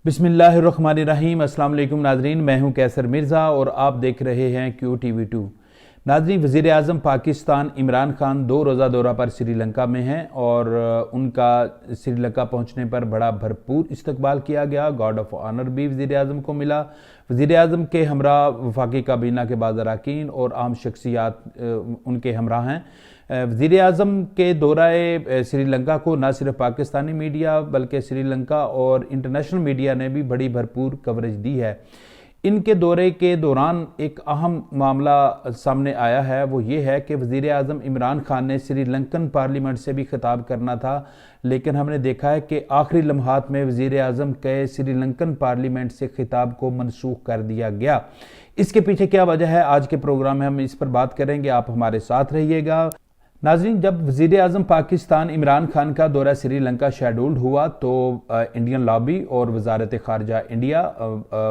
بسم اللہ الرحمن الرحیم۔ السلام علیکم ناظرین، میں ہوں کیسر مرزا اور آپ دیکھ رہے ہیں کیو ٹی وی 2۔ ناظرین، وزیر اعظم پاکستان عمران خان 2 روزہ دورہ پر سری لنکا میں ہیں اور ان کا سری لنکا پہنچنے پر بڑا بھرپور استقبال کیا گیا۔ گارڈ آف آنر بھی وزیر اعظم کو ملا۔ وزیر اعظم کے ہمراہ وفاقی کابینہ کے بعض اراکین اور عام شخصیات ان کے ہمراہ ہیں۔ وزیر اعظم کے دورہ سری لنکا کو نہ صرف پاکستانی میڈیا بلکہ سری لنکا اور انٹرنیشنل میڈیا نے بھی بڑی بھرپور کوریج دی ہے۔ ان کے دورے کے دوران ایک اہم معاملہ سامنے آیا ہے، وہ یہ ہے کہ وزیر اعظم عمران خان نے سری لنکن پارلیمنٹ سے بھی خطاب کرنا تھا، لیکن ہم نے دیکھا ہے کہ آخری لمحات میں وزیر اعظم کے سری لنکن پارلیمنٹ سے خطاب کو منسوخ کر دیا گیا۔ اس کے پیچھے کیا وجہ ہے، آج کے پروگرام میں ہم اس پر بات کریں گے، آپ ہمارے ساتھ رہیے گا۔ ناظرین، جب وزیر اعظم پاکستان عمران خان کا دورہ سری لنکا شیڈول ہوا تو انڈین لابی اور وزارت خارجہ انڈیا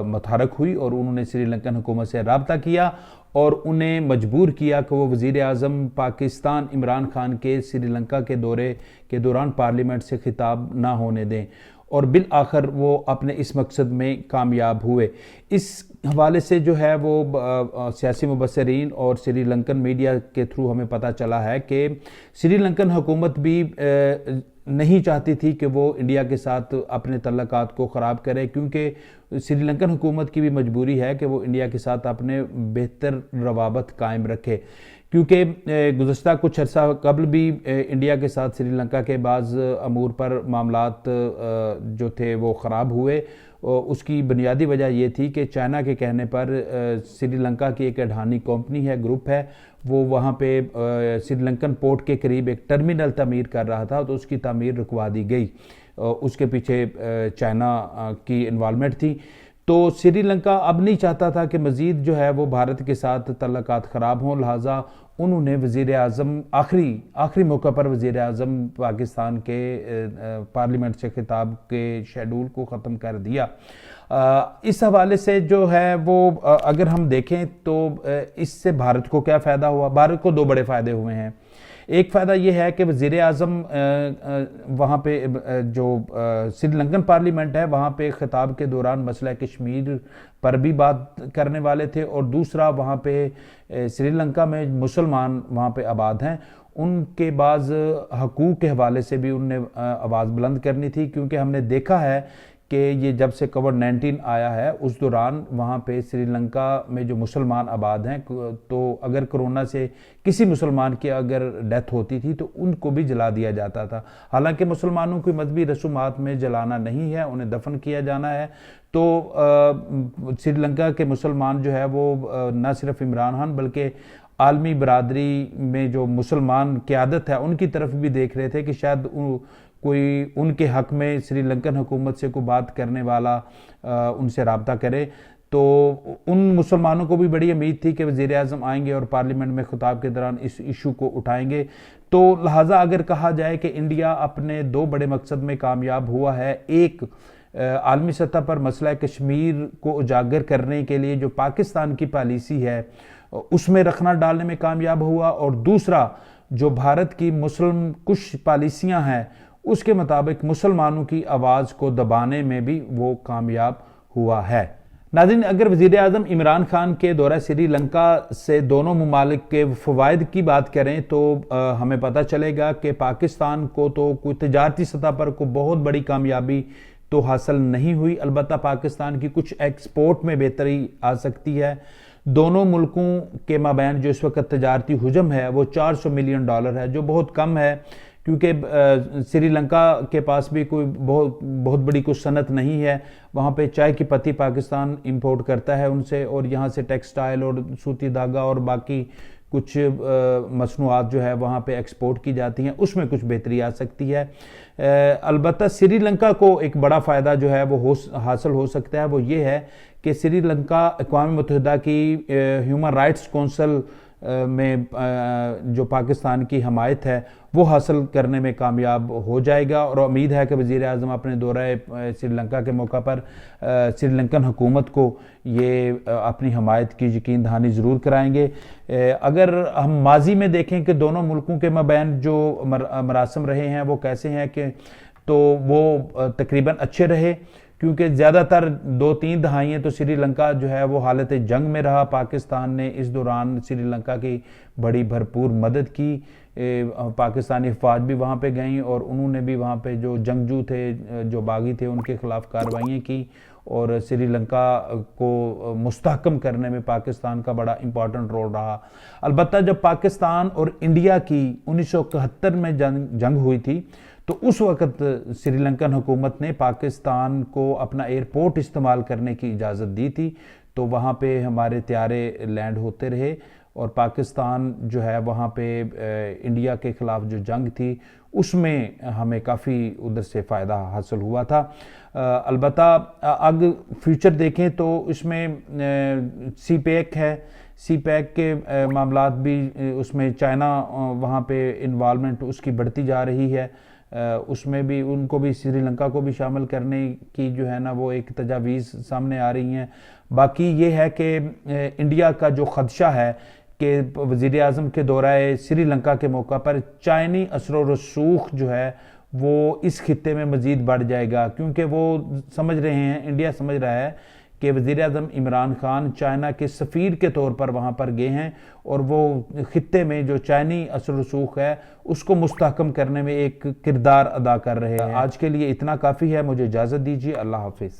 متحرک ہوئی اور انہوں نے سری لنکن حکومت سے رابطہ کیا اور انہیں مجبور کیا کہ وہ وزیر اعظم پاکستان عمران خان کے سری لنکا کے دورے کے دوران پارلیمنٹ سے خطاب نہ ہونے دیں، اور بالآخر وہ اپنے اس مقصد میں کامیاب ہوئے۔ اس حوالے سے جو ہے وہ سیاسی مبصرین اور سری لنکن میڈیا کے تھرو ہمیں پتہ چلا ہے کہ سری لنکن حکومت بھی نہیں چاہتی تھی کہ وہ انڈیا کے ساتھ اپنے تعلقات کو خراب کرے، کیونکہ سری لنکن حکومت کی بھی مجبوری ہے کہ وہ انڈیا کے ساتھ اپنے بہتر روابط قائم رکھے، کیونکہ گزشتہ کچھ عرصہ قبل بھی انڈیا کے ساتھ سری لنکا کے بعض امور پر معاملات جو تھے وہ خراب ہوئے۔ اس کی بنیادی وجہ یہ تھی کہ چائنا کے کہنے پر سری لنکا کی ایک اڈانی کمپنی ہے، گروپ ہے، وہ وہاں پہ سری لنکن پورٹ کے قریب ایک ٹرمینل تعمیر کر رہا تھا تو اس کی تعمیر رکوا دی گئی۔ اس کے پیچھے چائنا کی انوالومنٹ تھی۔ تو سری لنکا اب نہیں چاہتا تھا کہ مزید جو ہے وہ بھارت کے ساتھ تعلقات خراب ہوں، لہٰذا انہوں نے وزیر اعظم آخری موقع پر وزیر اعظم پاکستان کے پارلیمنٹ سے خطاب کے شیڈول کو ختم کر دیا۔ اس حوالے سے جو ہے وہ اگر ہم دیکھیں تو اس سے بھارت کو کیا فائدہ ہوا؟ بھارت کو 2 بڑے فائدے ہوئے ہیں۔ ایک فائدہ یہ ہے کہ وزیر اعظم وہاں پہ جو سری لنکن پارلیمنٹ ہے وہاں پہ خطاب کے دوران مسئلہ کشمیر پر بھی بات کرنے والے تھے، اور دوسرا وہاں پہ سری لنکا میں مسلمان وہاں پہ آباد ہیں، ان کے بعض حقوق کے حوالے سے بھی ان نے آواز بلند کرنی تھی، کیونکہ ہم نے دیکھا ہے کہ یہ جب سے کووڈ-19 آیا ہے اس دوران وہاں پہ سری لنکا میں جو مسلمان آباد ہیں تو اگر کرونا سے کسی مسلمان کی اگر ڈیتھ ہوتی تھی تو ان کو بھی جلا دیا جاتا تھا، حالانکہ مسلمانوں کی مذہبی رسومات میں جلانا نہیں ہے، انہیں دفن کیا جانا ہے۔ تو سری لنکا کے مسلمان جو ہے وہ نہ صرف عمران خان بلکہ عالمی برادری میں جو مسلمان قیادت ہے ان کی طرف بھی دیکھ رہے تھے کہ شاید کوئی ان کے حق میں سری لنکن حکومت سے کوئی بات کرنے والا ان سے رابطہ کرے۔ تو ان مسلمانوں کو بھی بڑی امید تھی کہ وزیر اعظم آئیں گے اور پارلیمنٹ میں خطاب کے دوران اس ایشو کو اٹھائیں گے۔ تو لہٰذا اگر کہا جائے کہ انڈیا اپنے 2 بڑے مقصد میں کامیاب ہوا ہے، ایک عالمی سطح پر مسئلہ کشمیر کو اجاگر کرنے کے لیے جو پاکستان کی پالیسی ہے اس میں رخنہ ڈالنے میں کامیاب ہوا، اور دوسرا جو بھارت کی مسلم کش پالیسیاں ہیں اس کے مطابق مسلمانوں کی آواز کو دبانے میں بھی وہ کامیاب ہوا ہے۔ ناظرین، اگر وزیر اعظم عمران خان کے دورہ سری لنکا سے دونوں ممالک کے فوائد کی بات کریں تو ہمیں پتہ چلے گا کہ پاکستان کو تو کوئی تجارتی سطح پر کوئی بہت بڑی کامیابی تو حاصل نہیں ہوئی، البتہ پاکستان کی کچھ ایکسپورٹ میں بہتری آ سکتی ہے۔ دونوں ملکوں کے مابین جو اس وقت تجارتی حجم ہے وہ $400 ملین ہے، جو بہت کم ہے، کیونکہ سری لنکا کے پاس بھی کوئی بہت بڑی کوئی صنعت نہیں ہے۔ وہاں پہ چائے کی پتی پاکستان امپورٹ کرتا ہے ان سے، اور یہاں سے ٹیکسٹائل اور سوتی دھاگا اور باقی کچھ مصنوعات جو ہے وہاں پہ ایکسپورٹ کی جاتی ہیں، اس میں کچھ بہتری آ سکتی ہے۔ البتہ سری لنکا کو ایک بڑا فائدہ جو ہے وہ حاصل ہو سکتا ہے، وہ یہ ہے کہ سری لنکا اقوام متحدہ کی ہیومن رائٹس کونسل میں جو پاکستان کی حمایت ہے وہ حاصل کرنے میں کامیاب ہو جائے گا، اور امید ہے کہ وزیر اعظم اپنے دورہ سری لنکا کے موقع پر سری لنکن حکومت کو یہ اپنی حمایت کی یقین دہانی ضرور کرائیں گے۔ اگر ہم ماضی میں دیکھیں کہ دونوں ملکوں کے مابین جو مراسم رہے ہیں وہ کیسے ہیں، کہ تو وہ تقریباً اچھے رہے، کیونکہ زیادہ تر 2-3 دہائیاں تو سری لنکا جو ہے وہ حالت جنگ میں رہا. پاکستان نے اس دوران سری لنکا کی بڑی بھرپور مدد کی. پاکستانی افواج بھی وہاں پہ گئیں اور انہوں نے بھی وہاں پہ جو جنگجو تھے، جو باغی تھے، ان کے خلاف کارروائیاں کی اور سری لنکا کو مستحکم کرنے میں پاکستان کا بڑا امپورٹنٹ رول رہا. البتہ جب پاکستان اور انڈیا کی 1971 میں جنگ ہوئی تھی تو اس وقت سری لنکن حکومت نے پاکستان کو اپنا ایئرپورٹ استعمال کرنے کی اجازت دی تھی، تو وہاں پہ ہمارے طیارے لینڈ ہوتے رہے اور پاکستان جو ہے وہاں پہ انڈیا کے خلاف جو جنگ تھی اس میں ہمیں کافی ادھر سے فائدہ حاصل ہوا تھا. البتہ اگر فیوچر دیکھیں تو اس میں سی پیک ہے، سی پیک کے معاملات بھی اس میں چائنا وہاں پہ انوالومنٹ اس کی بڑھتی جا رہی ہے. اس میں بھی ان کو بھی سری لنکا کو بھی شامل کرنے کی جو ہے نا وہ ایک تجاویز سامنے آ رہی ہیں. باقی یہ ہے کہ انڈیا کا جو خدشہ ہے کہ وزیر اعظم کے دورہ سری لنکا کے موقع پر چائنی اثر و رسوخ جو ہے وہ اس خطے میں مزید بڑھ جائے گا، کیونکہ وہ سمجھ رہے ہیں، انڈیا سمجھ رہا ہے کہ وزیر اعظم عمران خان چائنا کے سفیر کے طور پر وہاں پر گئے ہیں اور وہ خطے میں جو چائنی اثر و رسوخ ہے اس کو مستحکم کرنے میں ایک کردار ادا کر رہے ہیں. آج کے لیے اتنا کافی ہے، مجھے اجازت دیجیے. اللہ حافظ.